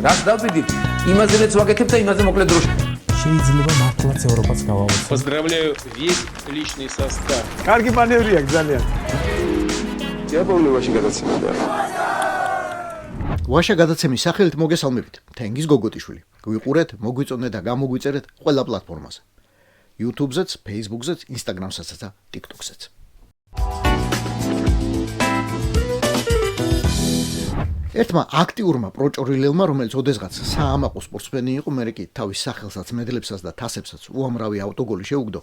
რას დავდივით, იმაზე რაც ვაკეთებ და იმაზე მოკლედ დროში. შეიძლება მართლაც ევროპაც გავავოცოთ. Поздравляю весь личный состав. კარგი მანევრია ძალიან. დიაპოლოვაში გადაცემდა. ვაშა გადაცემის სახელით მოგესალმებით. თენგიზ გოგოტიშვილი. გვიყურეთ, მოგვიწონეთ და გამოგვიწერეთ ყველა პლატფორმაზე. YouTube-ზეც, Facebook-ზეც, Instagram-საც და TikTok-ზეც. ერთმა აქტიურმა პროჭორილელმა, რომელიც ოდესღაც საამაყო სპორტსმენი იყო, მერე კი თავის სახელსაც, მედლებსაც და თასებსაც უამრავი ავტოგოლი შეუგდო,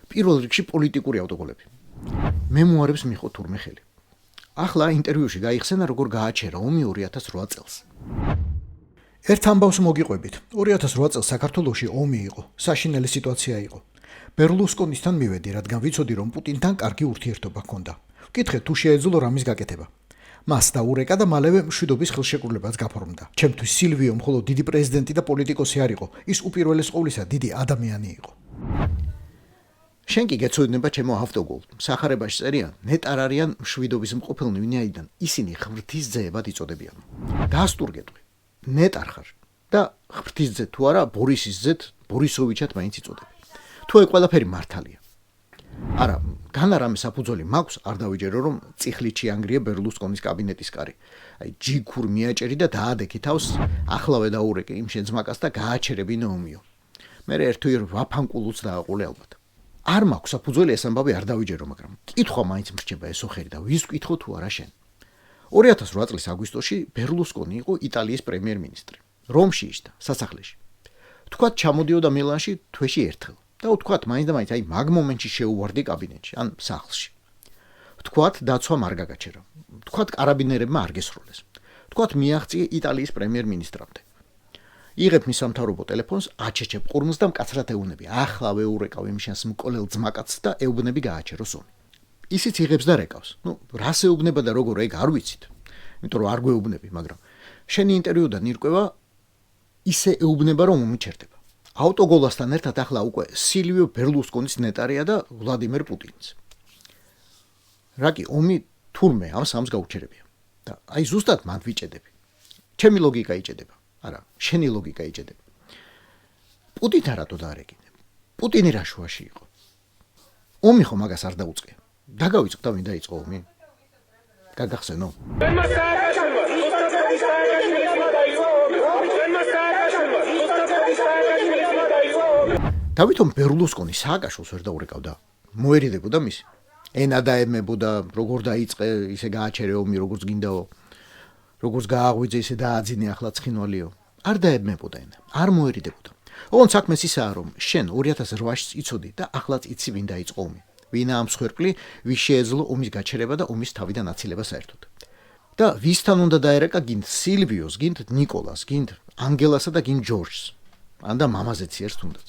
პირველ რიგში პოლიტიკური ავტოგოლები. მემუარებს მიიღო თურმე ხელი. ახლა ინტერვიუში გაიხსენა, როგორ გააჩერა ომი 2008 წელს. ერთ ამბავს მოგიყვებით. 2008 წელს საქართველოში ომი იყო, საშინელი სიტუაცია იყო. ბერლუსკონისთან მივედი, რადგან ვიცოდი, რომ პუტინთან კარგი ურთიერთობა ჰქონდა. ვკითხე, თუ შეეძლო რამის გაკეთება. მას დაურეკა და მალევე მშვიდობის ხელშეკრულებაც გაფორმდა. ჩემთვის სილვიო მხოლოდ დიდი პრეზიდენტი და პოლიტიკოსი არ იყო, ის უპირველეს ყოვლისა დიდი ადამიანი იყო. შენ კი გეცოდინება ჩემო ავტოგოლ. სახარებაში წერია, ნეტარ არიან მშვიდობის მყოფელნი, ვინაიდან ისინი ღვთისძეებად იწოდებიან. დაასტურგეთყვი. ნეტარ ხარ და ღვთისძე თუ არა, ბორისის ძეთ, ბორისოვიჩად მაინც იწოდები. თუ ეგ ყველაფერი მართალია. არა, განარამე საფუძველი მაქვს, არ დავიჯერო, რომ წიხლით შეანგრია ბერლუსკონის კაბინეტის კარი. აი, ჯიქურ მიაჭერი და დაადექი თავს, ახლავე დაურეკე იმ შენ ძმაკას და გააჩერებინე ომიო. მე ერთუერ ვაფანკულუც დააყოლე ალბათ. არ მაქვს საფუძველი ეს ამბავი არ დავიჯერო, მაგრამ კითხვა მაინც მრჩება ეს ოხერი და ვის ვკითხო თუ არა შენ. 2008 წლის აგვისტოში ბერლუსკონი იყო იტალიის პრემიერ-მინისტრი. რომში იჯდა, სასახლეში. თქვათ ჩამოდიოდა მილანში თვეში ერთხელ. და ვთქვათ, მაინც და მაინც აი მაგ მომენტში შეუვარდი კაბინეტში, ან სახლში. ვთქვათ, დაცვა არ გაგაჩერა. ვთქვათ, კარაბინერებმა არ გესროლეს. ვთქვათ, მიაღწია იტალიის პრემიერ-მინისტრამდე. იღებ მის სამთავრობო ტელეფონს, აჩეჩებ ყურმს და მკაცრად ეუბნები. ახლა ვეურეკავ იმ შენს მკოლელ ძმაკაცს და ეუბნები გააჩეროს ომი. ისიც იღებს და რეკავს. რას ეუბნება და როგორ ეგ არ ვიცით. იმიტომ რომ არ გვეუბნები, მაგრამ შენი ინტერვიუდან ირკვევა ისე ეუბნება რომ ომი ჩერდება. ავტოგოლასთან ერთად ახლა უკვე სილვიო ბერლუსკონის ნეტარია და ვლადიმერ პუტინიც. რაკი ომი თურმე ამ სამს გაუჩერებია. და აი ზუსტად მან ვიჭედები. ჩემი ლოგიკა იჭედება. არა, შენი ლოგიკა იჭედება. პუტინთან რატო დაარეკინე? პუტინი რა შუაში იყო? ომი ხო მაგას არ დაუწყია. დაგავიწყდა და ვინ დაიწყო ომი? გაგახსენო? დავითომ ბერლუსკონი სააკაშვილს ვერ დაურეკავდა. მოერიდებოდა მისი. ენა დაემებოდა, როგორ დაიწყე, ისე გააჩერე ომი, როგორც გინდაო. როგორც გააღვიძე, ისე დააძინე ახლა ცხინვალიო. არ დაემებოდა ენა, არ მოერიდებოდა. ოღონდ საქმეს ისაა, რომ შენ 2008-ში იცოდი და ახლაც იცი ვინ დაიწყო ომი. ვინა ამ მსხვერპლი, ვის შეეძლო ომის გაჩერება და ომის თავიდან აცილება საერთოდ. და ვისთან უნდა დაერეკა გინდ სილვიოს, გინდ ნიკოლას, გინდ ანგელასა და გინდ ჯორჯს. ან და მამაზეც ერთს თუნდაც.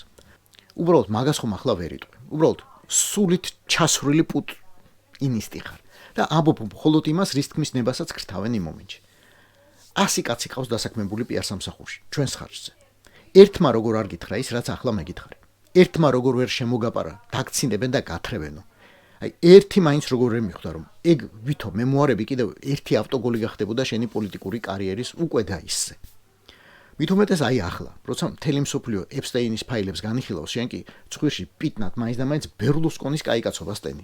უბრალოდ მაგას ხომ ახლა ვერ იტყვი. უბრალოდ სულით ჩასრული პუტინისტი ხარ და ამბობ მხოლოდ იმას, რის თქმის ნებასაც ქრთავენ იმ მომენტში. 100 კაცი ყავს დასაქმებული პიარ სამსახურში, ჩვენს ხარჯზე. ერთმა როგორ არ გითხრა ის, რაც ახლა მეკითხარი. ერთმა როგორ ვერ შემოგაპარა, დაგცინებენ და გათრევენო. აი, ერთი მაინც როგორ ვერ მიხვდა, რომ ეგ ვითო მემუარები კიდევ ერთი ავტოგოლი გახდებოდა შენი პოლიტიკური კარიერის უკვე დაისზე. მით უმეტეს აი ახლა, როცა მთელი მსოფლიო ეპსტეინის ფაილებს განიხილავს, შენ კი ცხვირში პიტნად მაინც და მაინც ბერლუსკონის კაიკაცობას ტენი.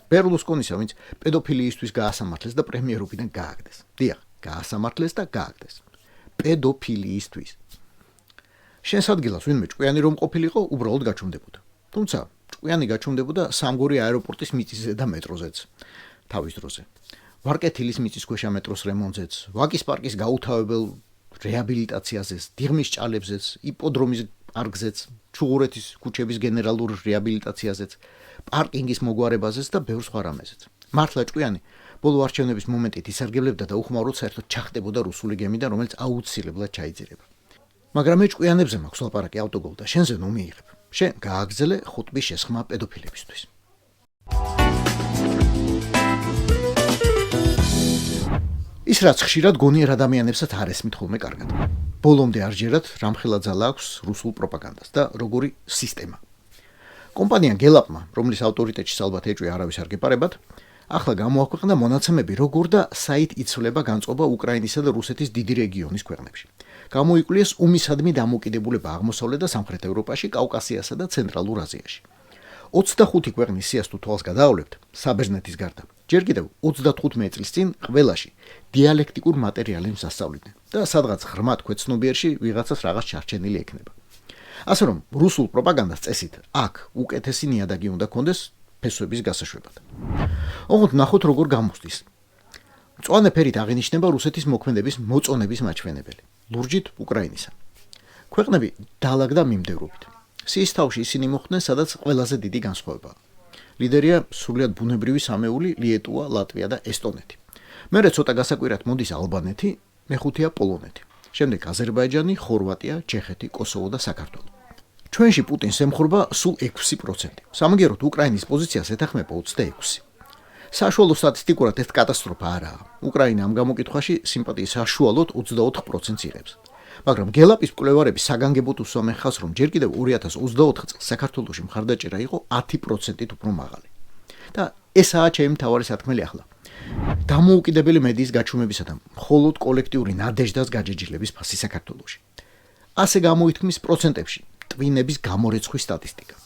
ბერლუსკონისა, ვინც პედოფილიისთვის გაასამართლეს და პრემიერობიდან გააგდეს. დიახ, გაასამართლეს და გააგდეს. პედოფილიისთვის. შენს ადგილას ვინმე ჭკვიანი რომ ყოფილიყო, უბრალოდ გაჩუმდებოდა. თუმცა, ჭკვიანი გაჩუმდებოდა სამგორი აეროპორტის მიწისზე და მეტროზეც. თავის დროზე. ვარკეთილის მიწისქვეშა მეტროს რემონტზეც, ვაკის პარკის გაუთავებელ რეაბილიტაციაზეც, დიღმის ჭალებზეც, იპოდრომის პარკზეც, ჩუღურეთის ქუჩების გენერალურ რეაბილიტაციაზეც, პარკინგის მოგვარებაზეც და ბევრ სხვა რამეზეც. მართლა ჭკვიანი ბოლო არჩევნების მომენტით ისარგებლებდა და უხმაუროდ საერთოდ ჩახტებოდა რუსული გემიდან, რომელიც აუცილებლად ჩაიძირება. მაგრამ მე ჭკვიანებზე მაქვს ლაპარაკი ავტოგოლ და შენზე ნუ მიიღებ. შენ გააგზელე ხუტბის შესხმა პედოფილებისთვის. ის რაც ხშირად გონიერ ადამიანებსაც არ ესმით ხოლმე კარგად. ბოლომდე არ ჯერათ რამხელა ძალა აქვს რუსულ პროპაგანდას და როგორი სისტემა. კომპანია გელაპმა, რომლის ავტორიტეტში ალბათ ეჭვი არავის არ გეპარებათ, ახლა გამოაქვეყნა მონაცემები, როგორ და საით იცვლება განწყობა უკრაინისა და რუსეთის დიდი რეგიონის ქვეყნებში. გამოიკვლიეს უმისადმი დამოკიდებულება აღმოსავლეთ და სამხრეთ ევროპაში, კავკასიასა და ცენტრალურ აზიაში. 25 ქვეყნის სიას თუ თვალს გადაავლებთ, საბერძნეთის გარდა, ჯერ კიდევ 35 წლის წინ ყველაში დიალექტიკურ მატერიალებს ასწავლიდნენ და სადღაც ღრმად ქვეცნობიერში ვიღაცას რაღაც ჩარჩენილი ექნება. ასე რომ, რუსულ პროპაგანდას წესით აქ უკეთესი ნიადაგი უნდა კონდეს ფესვების გასაშვებად. ოღონდ ნახოთ როგორ გამოსდის. მწვანე ფერით აღინიშნება რუსეთის მოქმედების მოწონების მაჩვენებელი, ლურჯით უკრაინისა. ქვეყნები დალაგდა მიმდევრობით. სიის თავში ისინი მოხვდნენ, სადაც ყველაზე დიდი განსხვავებაა. ლიდერია სრულიად ბუნებრივი სამეული ლიეტუვა, ლატვია და ესტონეთი. მერე ცოტა გასაკვირად მოდის ალბანეთი, მეხუთეა პოლონეთი. შემდეგ აზერბაიჯანი, ხორვატია, ჩეხეთი, კოსოვო და საქართველო. ჩვენში პუტინს ემხრობა სულ 6%. სამაგიეროდ უკრაინის პოზიციას ეთანხმება 26. საშუალო სტატისტიკურად ეს კატასტროფა არაა. უკრაინა ამ გამოკითხვაში სიმპათიის საშუალოდ 24% იღებს. მაგრამ გელაპის მკვლევარები საგანგებოდ უსვამენ ხაზს, რომ ჯერ კიდევ 2024 წელს საქართველოში მხარდაჭერა იყო 10%-ით უფრო მაღალი. და ესაა ჩემი მთავარი სათქმელი ახლა. დამოუკიდებელი მედიის გაჩუმებისა და მხოლოდ კოლექტიური ნადეჟდას გაჯეჯილების ფასი საქართველოში. ასე გამოითქმის პროცენტებში ტვინების გამორეცხვის სტატისტიკა.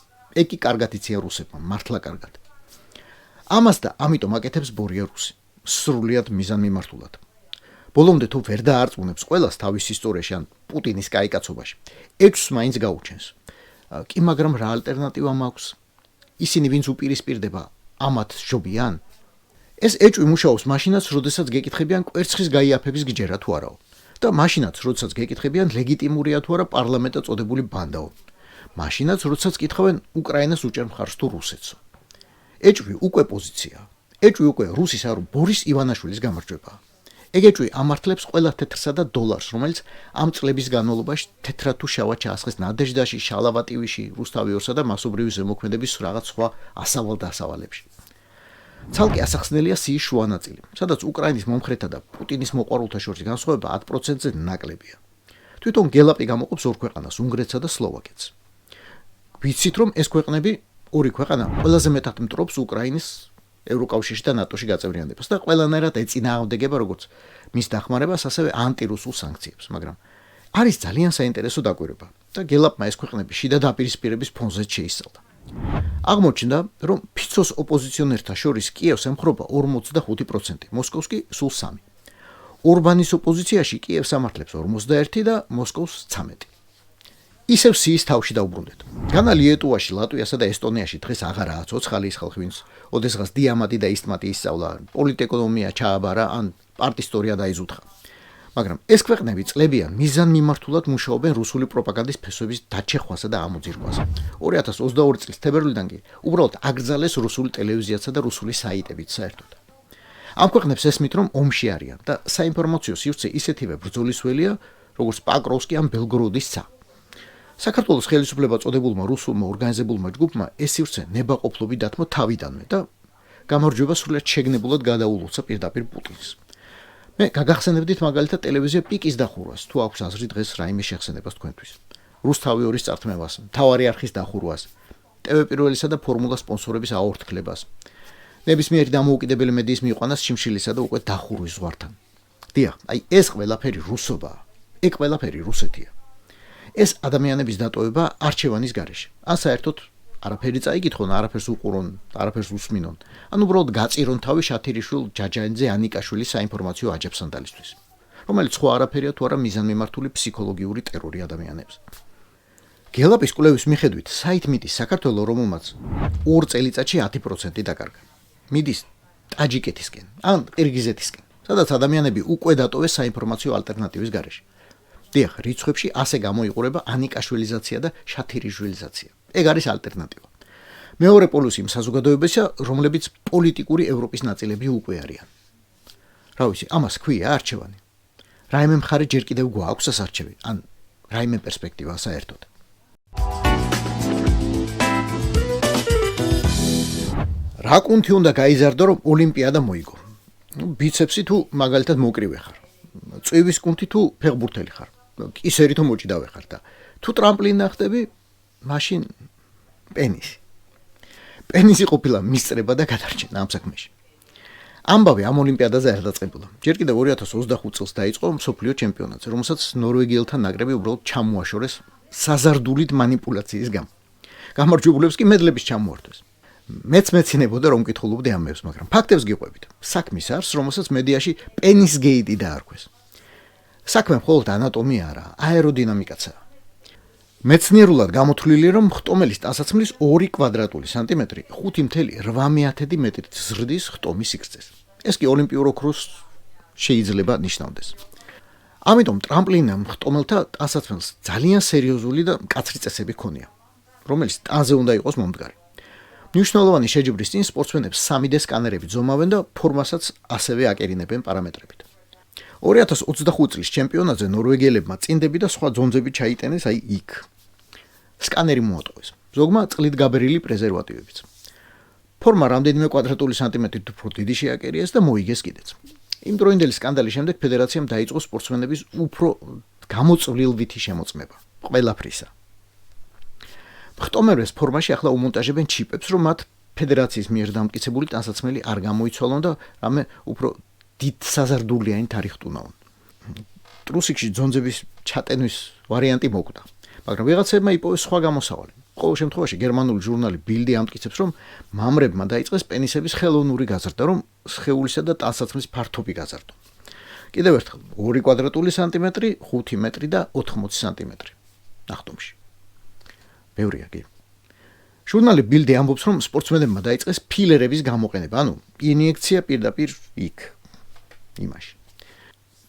ეგ კი კარგად იციან რუსებმა, მართლა კარგად. ამას და ამიტომ აკეთებს ბორია რუსი, სრულიად მიზანმიმართულად. ბოლომდე თუ ვერ დაარწმუნებს ყველას თავის ისტორიაში ან პუტინის კაიკაცობაში, ეჭვს მაინც გაუჩენს. კი, მაგრამ რა ალტერნატივა მაქვს? ისინი ვინც უპირისპირდება, ამათ ჯობიან? ეს ეჭვი მუშაობს მაშინაც, როდესაც გეკითხებიან კვერცხის გაიაფების გჯერა თუ არაო. და მაშინაც, როდესაც გეკითხებიან ლეგიტიმურია თუ არა პარლამენტად წოდებული ბანდაო. მაშინაც, როდესაც კითხავენ უკრაინას უჭერ მხარს თუ რუსეთსო. ეჭვი უკვე პოზიციაა. ეჭვი უკვე რუსის არ ბორის ივანაშვილის გამარჯვებაა. ეგ ეჭვი ამართლებს ყველა თეთრსა და დოლარს, რომელიც ამ წლების განმავლობაში თეთრად თუ შავად ჩაასხეს ნადეჟდაში, შალავატივიში, რუსთავიორსა და მასობრივი ზემოქმედების რაღაც სხვა ასავალ-დასავალებში. ცალკე ასახსნელია სიის შუა ნაწილი, სადაც უკრაინის მომხრეთა და პუტინის მოყვარულთა შორის განსხვავება 10%-ზე ნაკლებია. თვითონ გელაპი გამოყოფს ორ ქვეყანას, უნგრეთსა და სლოვაკეთს. ვიცით, რომ ეს ქვეყნები, ორი ქვეყანა, ყველაზე მეტად მტრობს უკრაინის ევროკავშირში და ნატოში გაწევრიანებას და ყველანაირად ეწინააღმდეგება როგორც მის დახმარებას, ასევე ანტირუსულ სანქციებს, მაგრამ არის ძალიან საინტერესო დაკვირვება და გელაპმა ეს ქვეყნები შიდა დაპირისპირების ფონზე შეისწავლა. აღმოჩნდა, რომ ფიცოს ოპოზიციონერთა შორის კიევს ემხრობა 45%, მოსკოვს კი სულ 3%. ორბანის ოპოზიციაში კიევს ამართლებს 41 და მოსკოვს 13. ისევ სიის თავში დაუბრუნდეთ. განა ლიეტუვაში, ლატვიასა და ესტონიაში დღეს აღარაა ცოცხალი ის ხალხი, ვინც ოდესღაც დიამატი და ისტმატი ისწავლა, პოლიტეკონომია ჩააბარა ან პარტისტორია დაიზუთხა. მაგრამ ეს ქვეყნები წლებიან მიზანმიმართულად მუშაობენ რუსული პროპაგანდის ფესვების დაჩეხვასა და ამოძირკვაზე. 2022 წლის თებერვლიდან კი უბრალოდ აკრძალეს რუსული ტელევიზიაცა და რუსული საიტებიც საერთოდ. ამ ქვეყნებს ესმით, რომ ომში არიან და საინფორმაციო სივრცე ისეთივე ბრძოლისველია, როგორც პაკროვსკი ან ბელგროდის ცა. საქართველოს ხელისუფლება წოდებულმა რუსულმა ორგანიზებულმა ჯგუფმა ეს სივრცე ნებაყოფლობით დათმო თავიდანვე და გამარჯვება სრულიად შეგნებულად გადაულოცა პირდაპირ პუტინს. მე გაგახსენებდით მაგალითად ტელევიზია პიკის დახურვას, თუ აქვს აზრი დღეს რაიმე შეხსენებას თქვენთვის. რუსთავიორის წართმევას, მთავარი არხის დახურვას, ტევ1-ისა და ფორმულა სპონსორების აორთქლებას. ნებისმიერი დამოუკიდებელი მედიის მიიყვანას შიმშილისა და უკვე დახურვის ზღვართან. დიახ, აი ეს ყველაფერი რუსობაა. ეგ ყველაფერი რუსეთია. ეს ადამიანების დატოვება არჩევანის გარეშე. ან საერთოდ არაფერი წაიკითხონ, არაფერს უყურონ, არაფერს უსმინონ. ან უბრალოდ გაწირონ თავი შათირიშვილ ჯაჯანიძე ანიკაშვილის საინფორმაციო აჯანყებისთვის, რომელიც სხვა არაფერია თუ არა მიზანმიმართული ფსიქოლოგიური ტერორი ადამიანებს. გელაპის კვლევის მიხედვით, საით მიდის საქართველო, რომელმაც 2 წელიწადში 10% დაკარგა. მიდის ტაჯიკეთისკენ, ან ყირგიზეთისკენ, სადაც ადამიანები უკვე დატოვეს საინფორმაციო ალტერნატივის გარეშე. დიახ, რიცხვებში ასე გამოიყურება ანიკაშვილიზაცია და შათირიშვილიზაცია. ეგ არის ალტერნატივა. მეორე პოლუსი იმ საზოგადოებისა, რომლებიც პოლიტიკური ევროპის ნაწილები უკვე არიან. რა ვიცი, ამას ქვია არჩევანი. რაიმე მხარე ჯერ კიდევ გვაქვს ეს არჩევი, ან რაიმე პერსპექტივა საერთოდ. რა კუნთი უნდა გაიზარდო, რომ ოლიმპიადა მოიგო? ბიცეპსი თუ მაგალითად მოკრივე ხარ. წვივის კუნთი თუ ფეხბურთელი ხარ. კისერი თუ მოჭიდავე ხარ და თუ ტრამპლინი ნახტები, მაშინ პენისი. პენისი ყოფილა მისწრება და გადარჩენა ამ საქმეში. ამბავი ამ ოლიმპიადაზე არ დაწყებულა. ჯერ კიდევ 2025 წელს დაიწყო მსოფლიო ჩემპიონატზე, რომელსაც ნორვეგიელთა ნაკრები უბრალოდ ჩამოაშორეს საზარდულით манипуляციის გამო. გამარჯვებულებს კი მედლების ჩამოართვეს. მეც მეცინებოდა რომ მკითხულობდი ამებს, მაგრამ ფაქტებს გიყვებით. საქმის არს, რომელსაც მედიაში პენის გეიტი დაარქვეს. საქმე მხოლოდ ანატომია არა, აეროდინამიკაცაა. მეცნიერულად გამოთვლილია, რომ ხტომელის ტანსაცმლის 2 კვადრატული სანტიმეტრი 5.8 მეტრით ზრდის ხტომის სიგრძეს. ეს კი ოლიმპიურ ოქროს შეიძლება ნიშნავდეს. ამიტომ ტრამპლინამ ხტომელთა ტანსაცმელს ძალიან სერიოზული და მკაცრი წესები ჰქონია, რომელიც ტანზე უნდა იყოს მომდგარი. მნიშვნელოვანი შეჯიბრის წინ სპორტსმენებს 3D სკანერები ზომავენ და ფორმასაც ასევე აკერინებენ პარამეტრებით. 2025 წლის ჩემპიონატზე ნორვეგიელებმა წინდები და სხვა ძონძები ჩაიტენეს იქ. სკანერი მოატყუეს. ზოგმა წყლით გაბერილი პრეზერვატივებიც. ფორმა რამდენიმე კვადრატული სანტიმეტრით უფრო დიდი შეაკერიეს და მოიგეს კიდეც. იმ დროინდელი სკანდალის შემდეგ ფედერაციამ დაიწყო სპორტსმენების უფრო გამოწვლილვითი შემოწმება. ყველაფრისა. ხტომელებს ფორმაში ახლა უმონტაჟებენ ჩიპებს, რომ მათ ფედერაციის მიერ დამტკიცებული ტანსაცმელი არ გამოიცვალონ და რამე უფრო დიდ საზარდულიანი თარიღტუნაონ. ტრუსიკში ძონძების ჩატენვის ვარიანტი მოკვდა, მაგრამ ვიღაცებმა იპოვეს სხვა გამოსავალი. ყოველ შემთხვევაში გერმანული ჟურნალი ბილდი ამტკიცებს, რომ მამრებმა დაიწყეს პენისების ხელოვნური გაზრდა, რომ სხეულისა და ტანსაცმლის ფართობი გაზარდონ. კიდევ ერთხელ 2 კვადრატული სანტიმეტრი, 5 მეტრი და 80 სანტიმეტრი ნახტომში. ბევრია კი. ჟურნალი ბილდი ამბობს, რომ სპორტსმენებმა დაიწყეს ფილერების გამოყენება, ანუ ინიექცია პირდაპირ იქ, იმაში.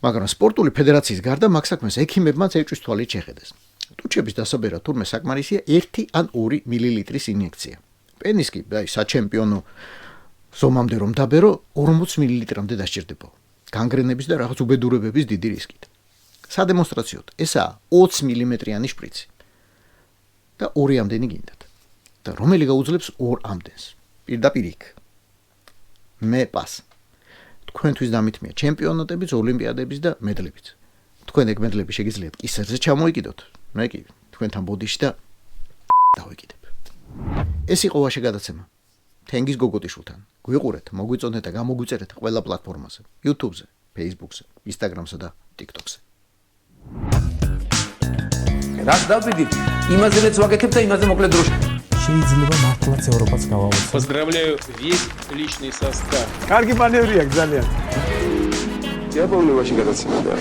მაგრამ სპორტული ფედერაციის გარდა მაგ საქმეს ექიმებმაც ეჭვის თვალით შეხედეს. ტუჩების დასაბერად თურმე საკმარისია 1 ან 2 მილილიტრის ინიექცია. პენის კი, საჩემპიონო ზომამდე რომ დაბერო 40 მილლილიტრამდე დასჭირდება. განგრენების და რაღაც უბედურებების დიდი რისკით. სადემონსტრაციოდ ესაა 20 მილიმეტრიანი შპრიცი. და 2 ამდენი გინდათ. და რომელი გაუძლებს 2 ამდენს. პირდაპირ იქ. მე პას. თქვენთვის დამითმია ჩემპიონატების, ოლიმპიადების და მედლებიც. თქვენ ეგ მედლები შეგიძლიათ კისერზე ჩამოიკიდოთ. მე კი თქვენთან ბოდიში და დავიკიდებ. ეს იყო ვაშე გადაცემა. თენგიზ გოგოტიშვილთან. გვიყურეთ, მოგვიწონეთ და გამოგვიწერეთ ყველა პლატფორმაზე: YouTube-ზე, Facebook-ზე, Instagram-სა და TikTok-ზე. რაც დავდიდით, იმაზეც ვაკეთებ და იმაზე მოკლედ დროში. შეიძლება მართლაც ევროპაც გავავოცოთ. Поздравляю весь личный состав. კარგი მანევრია ძალიან. Я помню ваши გადაცემა და